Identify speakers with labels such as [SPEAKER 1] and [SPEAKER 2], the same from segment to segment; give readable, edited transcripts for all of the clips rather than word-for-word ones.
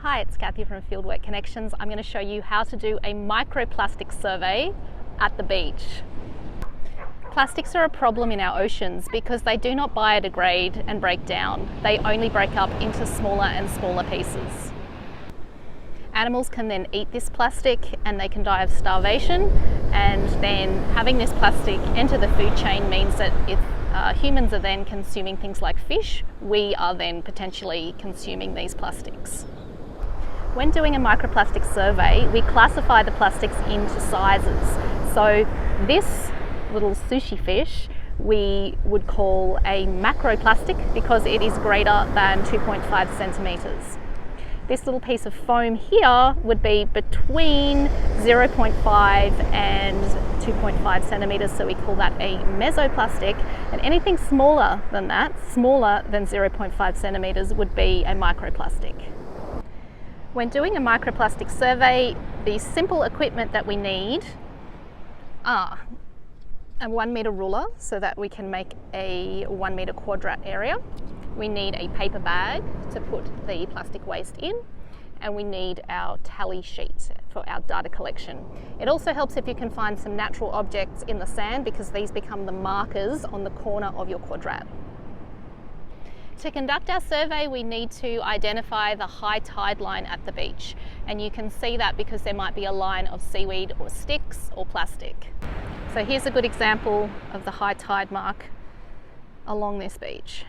[SPEAKER 1] Hi, it's Kathy from Fieldwork Connections. I'm going to show you how to do a microplastics survey at the beach. Plastics are a problem in our oceans because they do not biodegrade and break down. They only break up into smaller and smaller pieces. Animals can then eat this plastic and they can die of starvation, and then having this plastic enter the food chain means that if humans are then consuming things like fish, we are then potentially consuming these plastics. When doing a microplastic survey, we classify the plastics into sizes. So this little sushi fish we would call a macroplastic because it is greater than 2.5 centimeters. This little piece of foam here would be between 0.5 and 2.5 centimeters, so we call that a mesoplastic. And anything smaller than that, smaller than 0.5 centimeters, would be a microplastic. When doing a microplastic survey, the simple equipment that we need are a 1 meter ruler so that we can make a 1 meter quadrat area. We need a paper bag to put the plastic waste in, and we need our tally sheet for our data collection. It also helps if you can find some natural objects in the sand because these become the markers on the corner of your quadrat. To conduct our survey, we need to identify the high tide line at the beach, and you can see that because there might be a line of seaweed or sticks or plastic. So here's a good example of the high tide mark along this beach.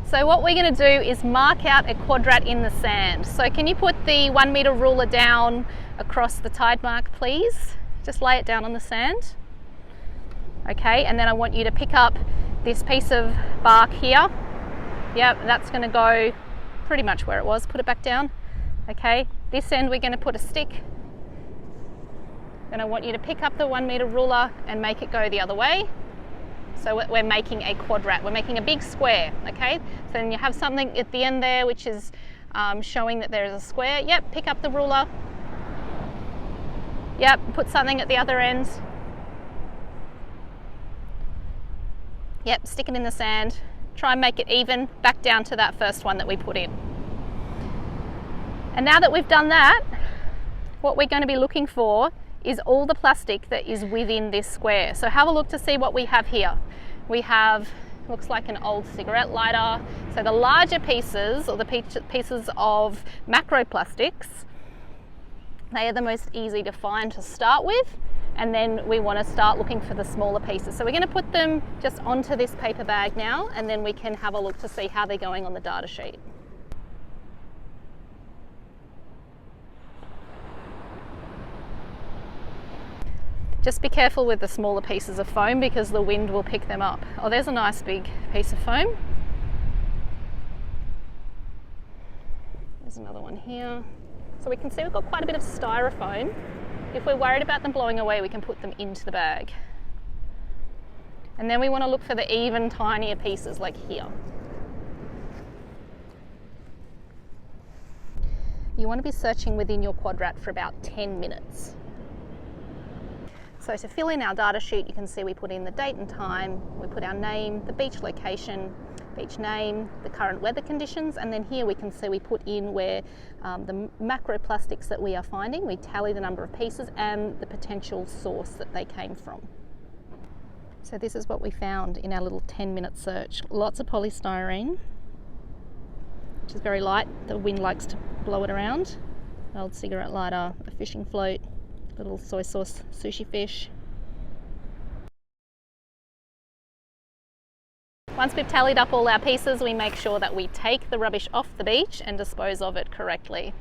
[SPEAKER 1] So what we're going to do is mark out a quadrat in the sand. So can you put the 1 meter ruler down across the tide mark, please? Just lay it down on the sand. Okay, and then I want you to pick up this piece of bark here. Yep, that's going to go pretty much where it was. Put it back down. Okay, this end we're going to put a stick. And I want you to pick up the 1 meter ruler and make it go the other way. So we're making a quadrat, we're making a big square, okay? So then you have something at the end there which is showing that there is a square. Yep, pick up the ruler. Yep, put something at the other end. Yep, stick it in the sand. Try and make it even, back down to that first one that we put in. And now that we've done that, what we're going to be looking for is all the plastic that is within this square. So have a look to see what we have here. We have, looks like an old cigarette lighter. So the larger pieces, or the pieces of macroplastics, they are the most easy to find to start with. And then we want to start looking for the smaller pieces. So we're going to put them just onto this paper bag now, and then we can have a look to see how they're going on the data sheet. Just be careful with the smaller pieces of foam because the wind will pick them up. Oh, there's a nice big piece of foam. There's another one here. So we can see we've got quite a bit of styrofoam. If we're worried about them blowing away, we can put them into the bag. And then we want to look for the even tinier pieces like here. You want to be searching within your quadrat for about 10 minutes. So to fill in our data sheet, you can see we put in the date and time, we put our name, the beach location, beach name, the current weather conditions, and then here we can see we put in where the macroplastics that we are finding, we tally the number of pieces and the potential source that they came from. So this is what we found in our little 10-minute search. Lots of polystyrene, which is very light, the wind likes to blow it around. An old cigarette lighter, a fishing float, little soy sauce sushi fish. Once we've tallied up all our pieces, we make sure that we take the rubbish off the beach and dispose of it correctly.